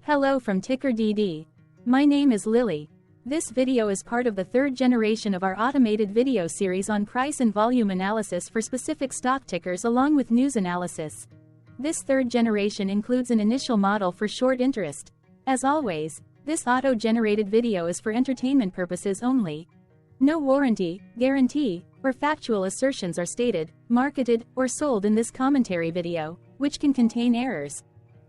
Hello from TickerDD. My name is Lily. This video is part of the third generation of our automated video series on price and volume analysis for specific stock tickers along with news analysis. This third generation includes an initial model for short interest. As always, this auto-generated video is for entertainment purposes only. No warranty, guarantee, or factual assertions are stated, marketed, or sold in this commentary video, which can contain errors.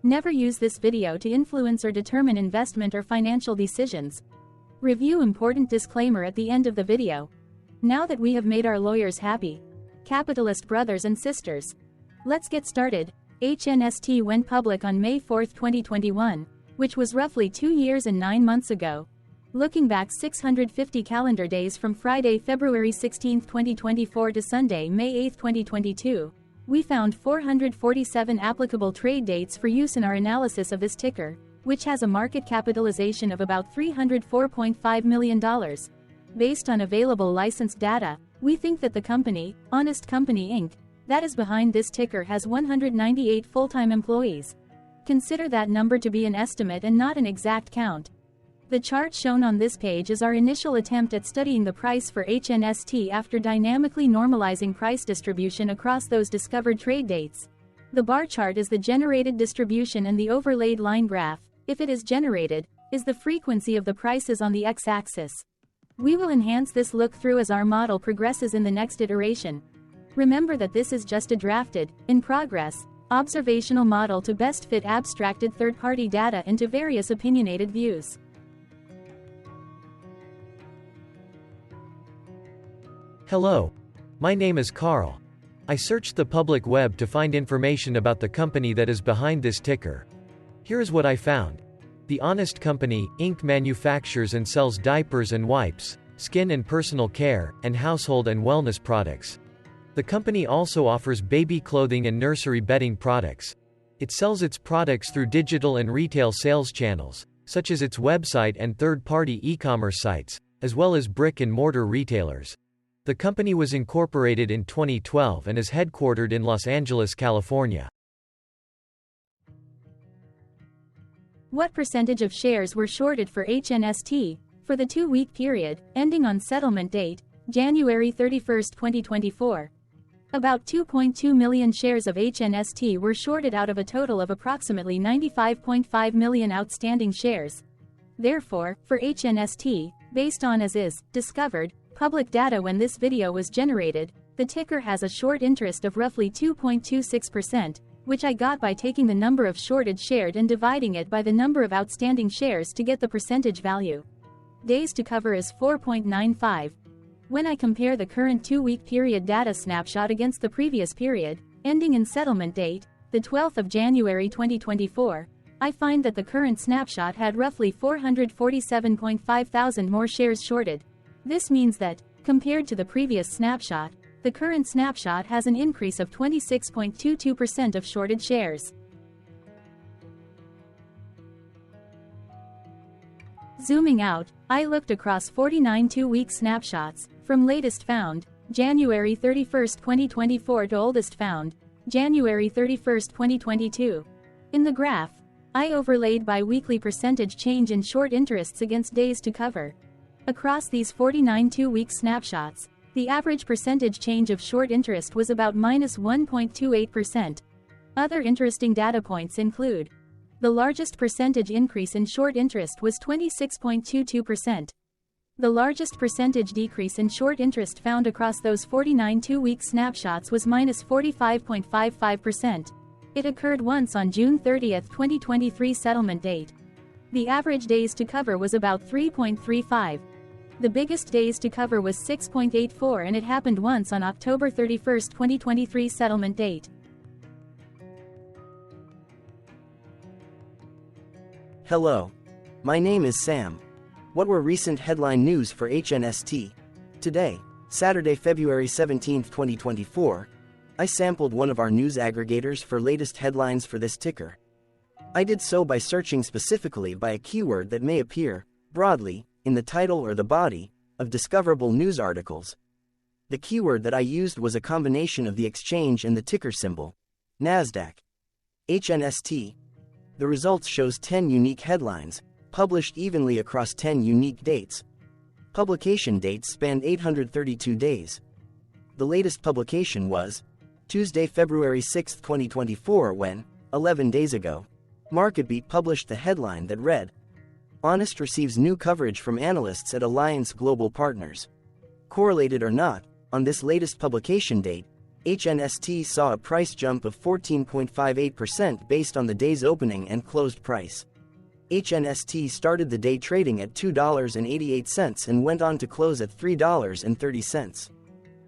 Never use this video to influence or determine investment or financial decisions. Review important disclaimer at the end of the video. Now that we have made our lawyers happy, capitalist brothers and sisters, let's get started. HNST went public on May 4, 2021, which was roughly 2 years and 9 months ago. Looking back 650 calendar days from Friday, February 16, 2024 to Sunday, May 8, 2022, we found 447 applicable trade dates for use in our analysis of this ticker, which has a market capitalization of about $304.5 million. Based on available licensed data, we think that the company, Honest Company Inc., that is behind this ticker has 198 full-time employees. Consider that number to be an estimate and not an exact count. The chart shown on this page is our initial attempt at studying the price for HNST after dynamically normalizing price distribution across those discovered trade dates. The bar chart is the generated distribution and the overlaid line graph, if it is generated, is the frequency of the prices on the x-axis. We will enhance this look-through as our model progresses in the next iteration. Remember that this is just a drafted, in progress, observational model to best fit abstracted third-party data into various opinionated views. Hello. My name is Carl. I searched the public web to find information about the company that is behind this ticker. Here is what I found. The Honest Company, Inc. manufactures and sells diapers and wipes, skin and personal care, and household and wellness products. The company also offers baby clothing and nursery bedding products. It sells its products through digital and retail sales channels, such as its website and third-party e-commerce sites, as well as brick-and-mortar retailers. The company was incorporated in 2012 and is headquartered in Los Angeles, California. What percentage of shares were shorted for HNST for the 2-week period, ending on settlement date, January 31, 2024? About 2.2 million shares of HNST were shorted out of a total of approximately 95.5 million outstanding shares. Therefore, for HNST, based on as is discovered public data when this video was generated, the ticker has a short interest of roughly 2.26%, which I got by taking the number of shorted shared and dividing it by the number of outstanding shares to get the percentage value. Days to cover is 4.95. When I compare the current 2-week period data snapshot against the previous period, ending in settlement date, the 12th of January 2024, I find that the current snapshot had roughly 447.5 thousand more shares shorted. This means that, compared to the previous snapshot, the current snapshot has an increase of 26.22% of shorted shares. Zooming out, I looked across 49 2-week snapshots, from latest found, January 31, 2024 to oldest found, January 31, 2022. In the graph, I overlaid bi-weekly percentage change in short interests against days to cover. Across these 49 2-week snapshots, the average percentage change of short interest was about -1.28%. Other interesting data points include: the largest percentage increase in short interest was 26.22%. The largest percentage decrease in short interest found across those 49 2-week snapshots was -45.55%. It occurred once on June 30, 2023 settlement date. The average days to cover was about 3.35. The biggest days to cover was 6.84 and it happened once on October 31, 2023 settlement date. Hello. My name is Sam. What were recent headline news for HNST? Today, Saturday, February 17, 2024, I sampled one of our news aggregators for latest headlines for this ticker. I did so by searching specifically by a keyword that may appear, broadly, in the title or the body of discoverable news articles. The keyword that I used was a combination of the exchange and the ticker symbol, NASDAQ. HNST The results shows 10 unique headlines, published evenly across 10 unique dates. Publication dates spanned 832 days. The latest publication was Tuesday, February 6, 2024, when, 11 days ago, MarketBeat published the headline that read, "Honest receives new coverage from analysts at Alliance Global Partners." Correlated or not, on this latest publication date, HNST saw a price jump of 14.58% based on the day's opening and closed price. HNST started the day trading at $2.88 and went on to close at $3.30.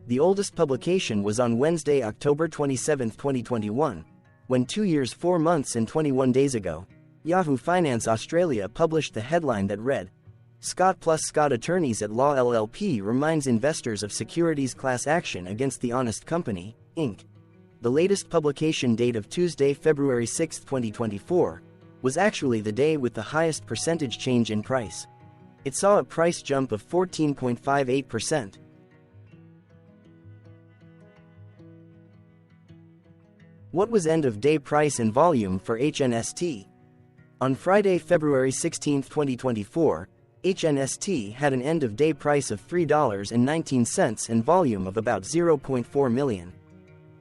The oldest publication was on Wednesday, October 27, 2021, when 2 years, 4 months and 21 days ago, Yahoo Finance Australia published the headline that read, "Scott plus Scott Attorneys at Law LLP reminds investors of securities class action against the Honest Company, Inc." The latest publication date of Tuesday, February 6, 2024, was actually the day with the highest percentage change in price. It saw a price jump of 14.58%. What was end-of-day price and volume for HNST? On Friday, February 16, 2024, HNST had an end-of-day price of $3.19 and volume of about 0.4 million.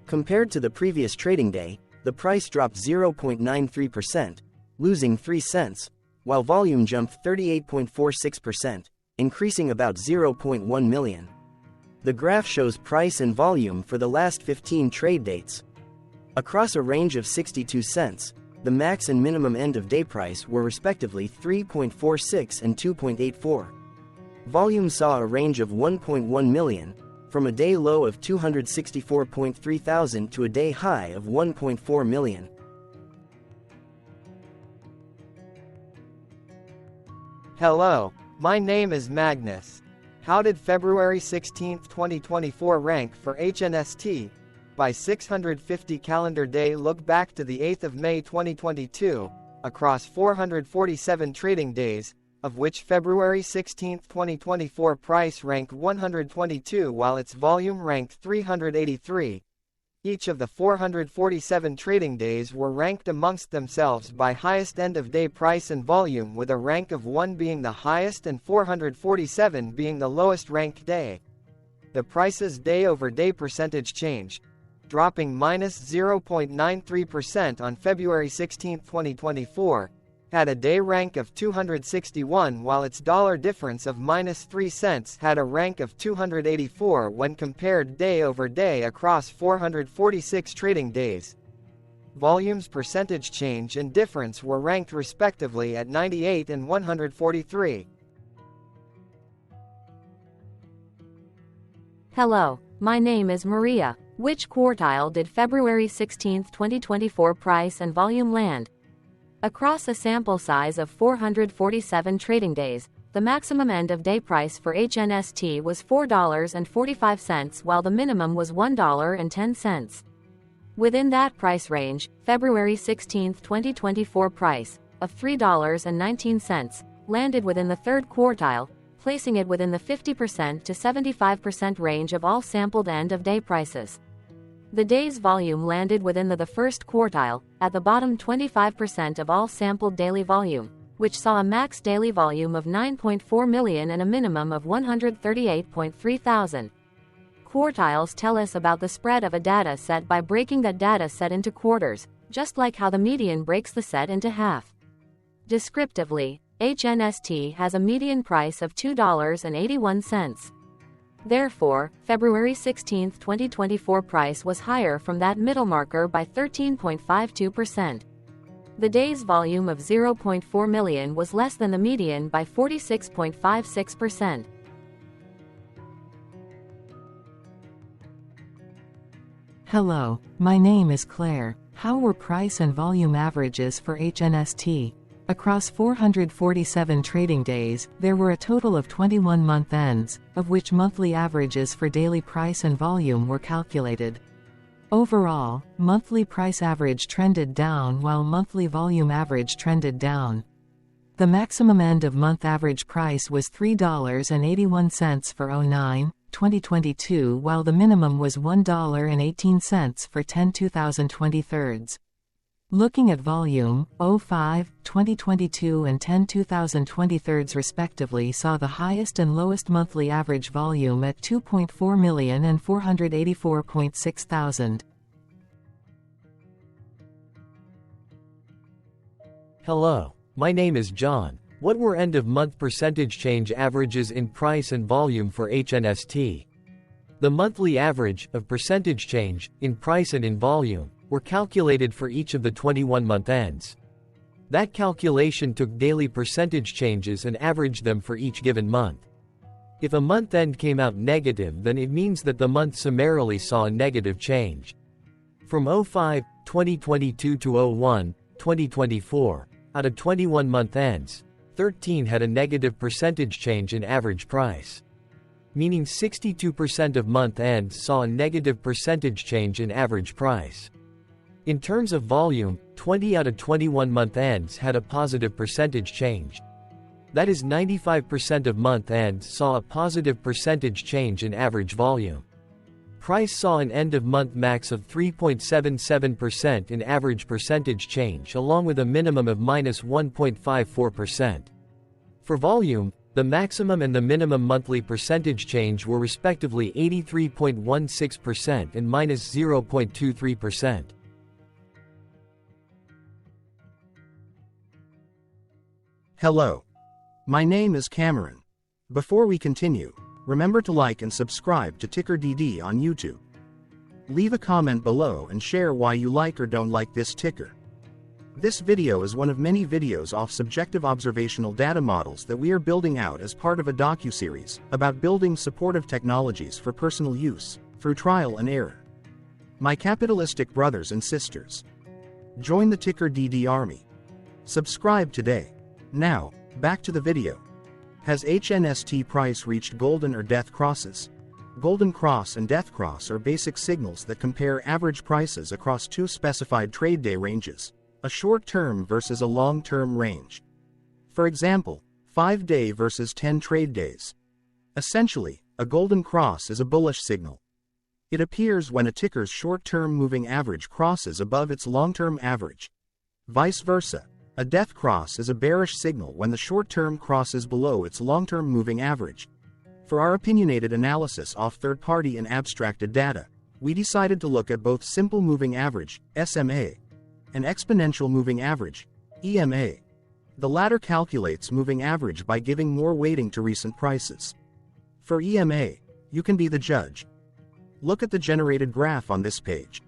Compared to the previous trading day, the price dropped 0.93%, losing 3 cents, while volume jumped 38.46%, increasing about 0.1 million. The graph shows price and volume for the last 15 trade dates. Across a range of 62 cents, the max and minimum end-of-day price were respectively 3.46 and 2.84. Volume saw a range of 1.1 million, from a day low of 264.3 thousand to a day high of 1.4 million. Hello, my name is Magnus. How did February 16, 2024 rank for HNST? By 650 calendar day look back to the 8th of May 2022, across 447 trading days, of which February 16, 2024 price ranked 122 while its volume ranked 383. Each of the 447 trading days were ranked amongst themselves by highest end-of-day price and volume, with a rank of 1 being the highest and 447 being the lowest ranked day. The price's day-over-day percentage change, dropping minus 0.93% on February 16, 2024, had a day rank of 261 while its dollar difference of minus 3 cents had a rank of 284 when compared day over day across 446 trading days. Volume's percentage change and difference were ranked respectively at 98 and 143. Hello, my name is Maria. Which quartile did February 16, 2024 price and volume land? Across a sample size of 447 trading days, the maximum end-of-day price for HNST was $4.45 while the minimum was $1.10. Within that price range, February 16, 2024 price, of $3.19, landed within the third quartile, placing it within the 50% to 75% range of all sampled end-of-day prices. The day's volume landed within the first quartile, at the bottom 25% of all sampled daily volume, which saw a max daily volume of 9.4 million and a minimum of 138.3 thousand. Quartiles tell us about the spread of a data set by breaking that data set into quarters, just like how the median breaks the set into half. Descriptively, HNST has a median price of $2.81. Therefore, February 16, 2024 price was higher from that middle marker by 13.52%. The day's volume of 0.4 million was less than the median by 46.56%. Hello, my name is Claire. How were price and volume averages for HNST? Across 447 trading days, there were a total of 21 month ends, of which monthly averages for daily price and volume were calculated. Overall, monthly price average trended down while monthly volume average trended down. The maximum end-of-month average price was $3.81 for 09/2022 while the minimum was $1.18 for 10/2023. Looking at volume, 05, 2022 and 10 2023 respectively saw the highest and lowest monthly average volume at 2.4 million and 484.6 thousand. Hello, my name is John. What were end-of-month percentage change averages in price and volume for HNST? The monthly average of percentage change in price and in volume were calculated for each of the 21 month ends. That calculation took daily percentage changes and averaged them for each given month. If a month end came out negative, then it means that the month summarily saw a negative change. From 05, 2022 to 01, 2024, out of 21 month ends, 13 had a negative percentage change in average price. Meaning 62% of month ends saw a negative percentage change in average price. In terms of volume, 20 out of 21 month ends had a positive percentage change. That is 95% of month ends saw a positive percentage change in average volume. Price saw an end-of-month max of 3.77% in average percentage change along with a minimum of -1.54%. For volume, the maximum and the minimum monthly percentage change were respectively 83.16% and -0.23%. Hello. My name is Cameron. Before we continue, remember to like and subscribe to TickerDD on YouTube. Leave a comment below and share why you like or don't like this ticker. This video is one of many videos off subjective observational data models that we are building out as part of a docuseries about building supportive technologies for personal use, through trial and error. My capitalistic brothers and sisters, join the TickerDD army. Subscribe today. Now, back to the video. Has HNST price reached golden or death crosses? Golden cross and death cross are basic signals that compare average prices across two specified trade day ranges, a short-term versus a long-term range. For example, 5-day versus 10 trade days. Essentially, a golden cross is a bullish signal. It appears when a ticker's short-term moving average crosses above its long-term average. Vice versa. A death cross is a bearish signal when the short-term crosses below its long-term moving average. For our opinionated analysis off third-party and abstracted data, we decided to look at both simple moving average, SMA, and exponential moving average, EMA. The latter calculates moving average by giving more weighting to recent prices. For EMA, you can be the judge. Look at the generated graph on this page.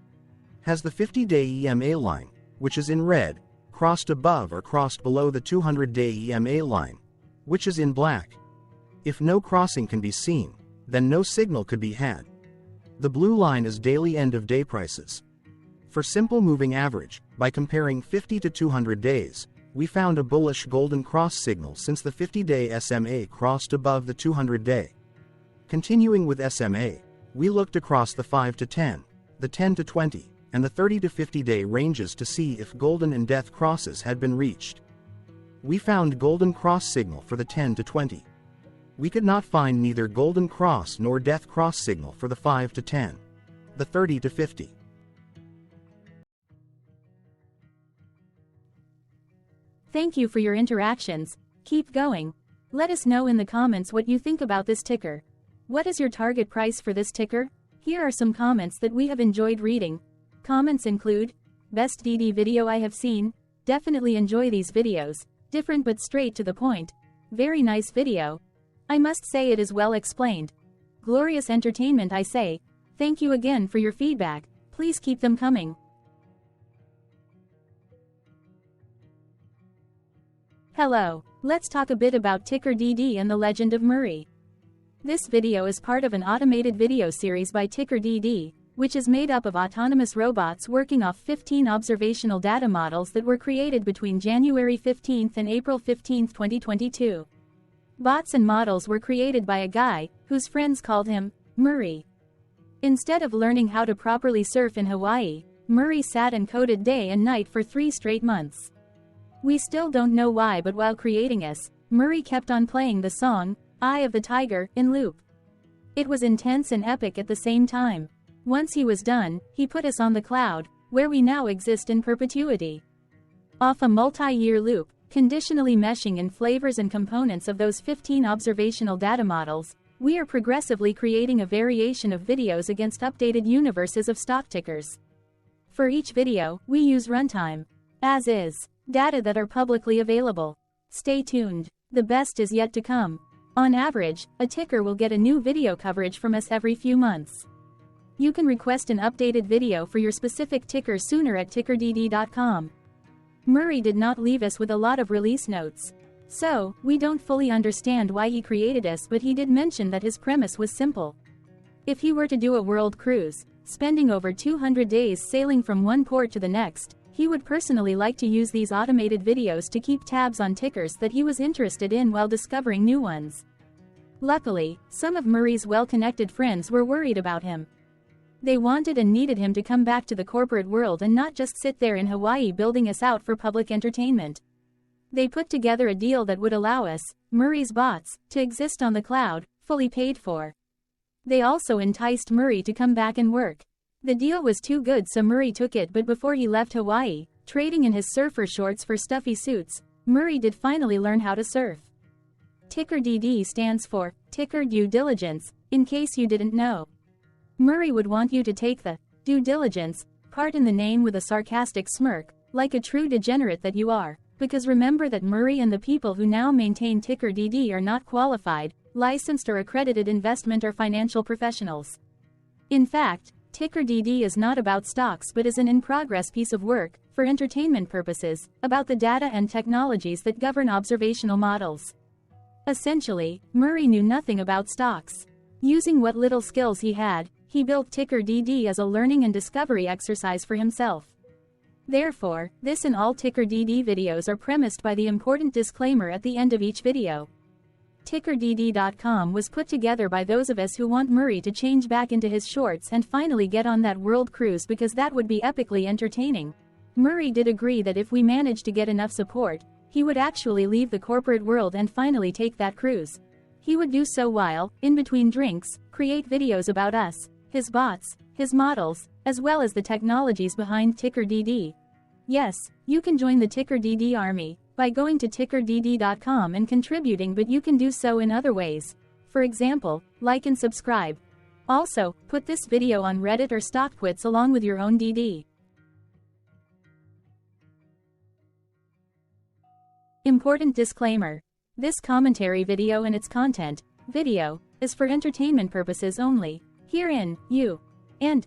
Has the 50-day EMA line, which is in red, crossed above or crossed below the 200-day EMA line, which is in black? If no crossing can be seen, then no signal could be had. The blue line is daily end-of-day prices. For simple moving average, by comparing 50 to 200 days, we found a bullish golden cross signal since the 50-day SMA crossed above the 200-day. Continuing with SMA, we looked across the 5 to 10, the 10 to 20, and the 30 to 50-day ranges to see if golden and death crosses had been reached. We found golden cross signal for the 10 to 20. We could not find neither golden cross nor death cross signal for the 5 to 10, the 30 to 50. Thank you for your interactions. Keep going. Let us know in the comments what you think about this ticker. What is your target price for this ticker? Here are some comments that we have enjoyed reading. Comments include, best DD video I have seen, definitely enjoy these videos, different but straight to the point, very nice video. I must say it is well explained. Glorious entertainment I say, thank you again for your feedback, please keep them coming. Hello, let's talk a bit about TickerDD and the legend of Murray. This video is part of an automated video series by TickerDD, which is made up of autonomous robots working off 15 observational data models that were created between January 15 and April 15, 2022. Bots and models were created by a guy, whose friends called him Murray. Instead of learning how to properly surf in Hawaii, Murray sat and coded day and night for 3 straight months. We still don't know why, but while creating us, Murray kept on playing the song, Eye of the Tiger, in loop. It was intense and epic at the same time. Once he was done, he put us on the cloud, where we now exist in perpetuity. Off a multi-year loop, conditionally meshing in flavors and components of those 15 observational data models, we are progressively creating a variation of videos against updated universes of stock tickers. For each video, we use runtime, as is, data that are publicly available. Stay tuned. The best is yet to come. On average, a ticker will get a new video coverage from us every few months. You can request an updated video for your specific ticker sooner at TickerDD.com. Murray did not leave us with a lot of release notes. So, we don't fully understand why he created us, but he did mention that his premise was simple. If he were to do a world cruise, spending over 200 days sailing from one port to the next, he would personally like to use these automated videos to keep tabs on tickers that he was interested in while discovering new ones. Luckily, some of Murray's well-connected friends were worried about him. They wanted and needed him to come back to the corporate world and not just sit there in Hawaii building us out for public entertainment. They put together a deal that would allow us, Murray's bots, to exist on the cloud, fully paid for. They also enticed Murray to come back and work. The deal was too good, so Murray took it, but before he left Hawaii, trading in his surfer shorts for stuffy suits, Murray did finally learn how to surf. TickerDD stands for Ticker Due Diligence, in case you didn't know. Murray would want you to take the due diligence part in the name with a sarcastic smirk, like a true degenerate that you are, because remember that Murray and the people who now maintain TickerDD are not qualified, licensed or accredited investment or financial professionals. In fact, TickerDD is not about stocks but is an in-progress piece of work, for entertainment purposes, about the data and technologies that govern observational models. Essentially, Murray knew nothing about stocks. Using what little skills he had, he built TickerDD as a learning and discovery exercise for himself. Therefore, this and all TickerDD videos are premised by the important disclaimer at the end of each video. TickerDD.com was put together by those of us who want Murray to change back into his shorts and finally get on that world cruise, because that would be epically entertaining. Murray did agree that if we managed to get enough support, he would actually leave the corporate world and finally take that cruise. He would do so while, in between drinks, create videos about us, his bots, his models, as well as the technologies behind TickerDD. Yes, you can join the TickerDD army by going to TickerDD.com and contributing, but you can do so in other ways. For example, like and subscribe. Also, put this video on Reddit or StockTwits along with your own DD. Important disclaimer. This commentary video and its content, video, is for entertainment purposes only. Herein, you and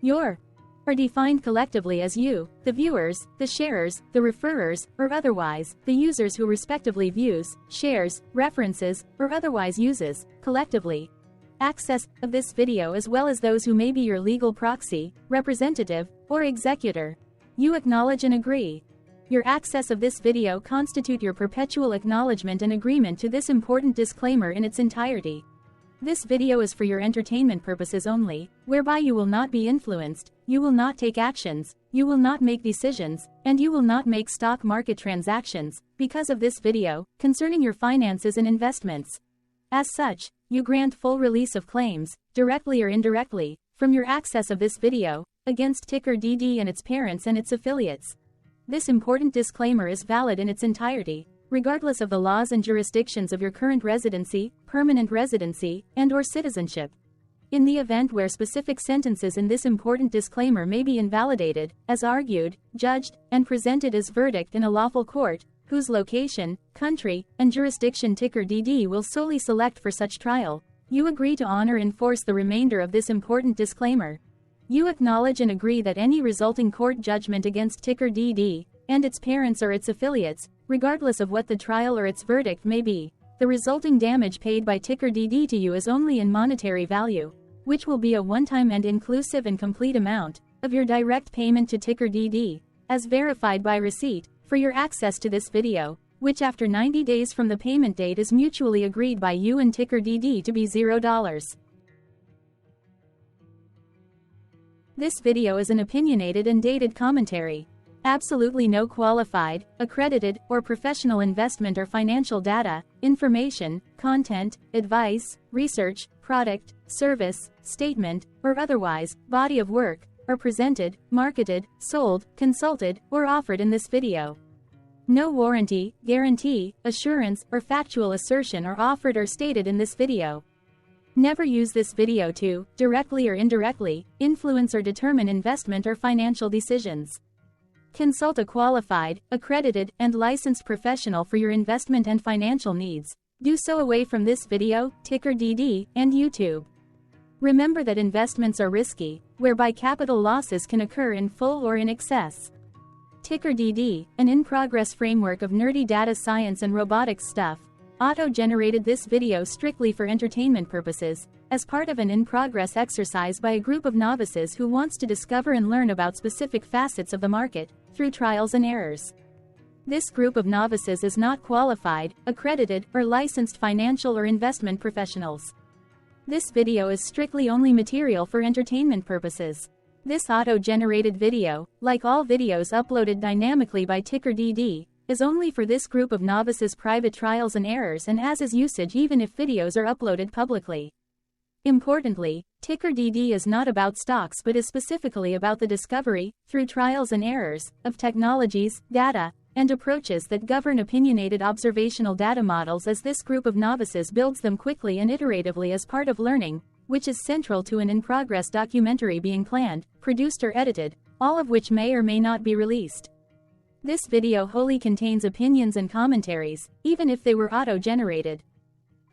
your are defined collectively as you, the viewers, the sharers, the referrers, or otherwise, the users who respectively views, shares, references, or otherwise uses, collectively, access of this video, as well as those who may be your legal proxy, representative, or executor. You acknowledge and agree. Your access of this video constitute your perpetual acknowledgement and agreement to this important disclaimer in its entirety. This video is for your entertainment purposes only, whereby you will not be influenced, you will not take actions, you will not make decisions, and you will not make stock market transactions, because of this video, concerning your finances and investments. As such, you grant full release of claims, directly or indirectly, from your access of this video, against TickerDD and its parents and its affiliates. This important disclaimer is valid in its entirety, regardless of the laws and jurisdictions of your current residency, permanent residency, and/or citizenship. In the event where specific sentences in this important disclaimer may be invalidated, as argued, judged, and presented as verdict in a lawful court, whose location, country, and jurisdiction TickerDD will solely select for such trial, you agree to honor and enforce the remainder of this important disclaimer. You acknowledge and agree that any resulting court judgment against TickerDD and its parents or its affiliates, regardless of what the trial or its verdict may be, the resulting damage paid by TickerDD to you is only in monetary value, which will be a one-time and inclusive and complete amount of your direct payment to TickerDD, as verified by receipt, for your access to this video, which after 90 days from the payment date is mutually agreed by you and TickerDD to be $0. This video is an opinionated and dated commentary. Absolutely no qualified, accredited, or professional investment or financial data, information, content, advice, research, product, service, statement, or otherwise, body of work, are presented, marketed, sold, consulted, or offered in this video. No warranty, guarantee, assurance, or factual assertion are offered or stated in this video. Never use this video to, directly or indirectly, influence or determine investment or financial decisions. Consult a qualified, accredited, and licensed professional for your investment and financial needs. Do so away from this video, TickerDD, and YouTube. Remember that investments are risky, whereby capital losses can occur in full or in excess. TickerDD, an in-progress framework of nerdy data science and robotics stuff, auto-generated this video strictly for entertainment purposes, as part of an in-progress exercise by a group of novices who wants to discover and learn about specific facets of the market, through trials and errors. This group of novices is not qualified, accredited, or licensed financial or investment professionals. This video is strictly only material for entertainment purposes. This auto-generated video, like all videos uploaded dynamically by TickerDD, is only for this group of novices' private trials and errors and as is usage even if videos are uploaded publicly. Importantly, TickerDD is not about stocks but is specifically about the discovery, through trials and errors, of technologies, data, and approaches that govern opinionated observational data models as this group of novices builds them quickly and iteratively as part of learning, which is central to an in-progress documentary being planned, produced or edited, all of which may or may not be released. This video wholly contains opinions and commentaries, even if they were auto-generated.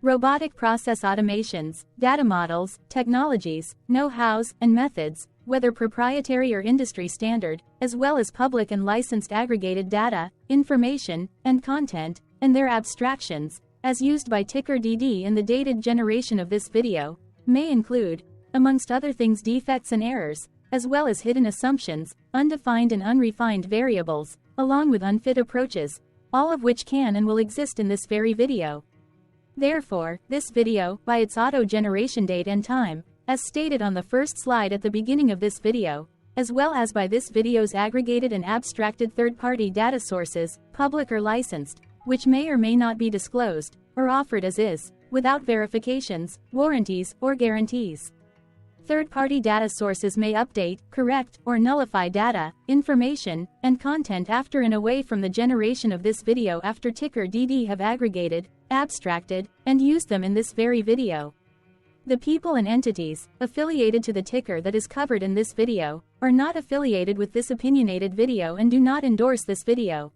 Robotic process automations, data models, technologies, know-hows, and methods, whether proprietary or industry standard, as well as public and licensed aggregated data, information, and content, and their abstractions, as used by TickerDD in the dated generation of this video, may include, amongst other things, defects and errors, as well as hidden assumptions, undefined and unrefined variables, along with unfit approaches, all of which can and will exist in this very video. Therefore, this video, by its auto-generation date and time, as stated on the first slide at the beginning of this video, as well as by this video's aggregated and abstracted third-party data sources, public or licensed, which may or may not be disclosed, or offered as is, without verifications, warranties, or guarantees. Third-party data sources may update, correct, or nullify data, information, and content after and away from the generation of this video after TickerDD have aggregated, abstracted, and used them in this very video. The people and entities, affiliated to the ticker that is covered in this video, are not affiliated with this opinionated video and do not endorse this video.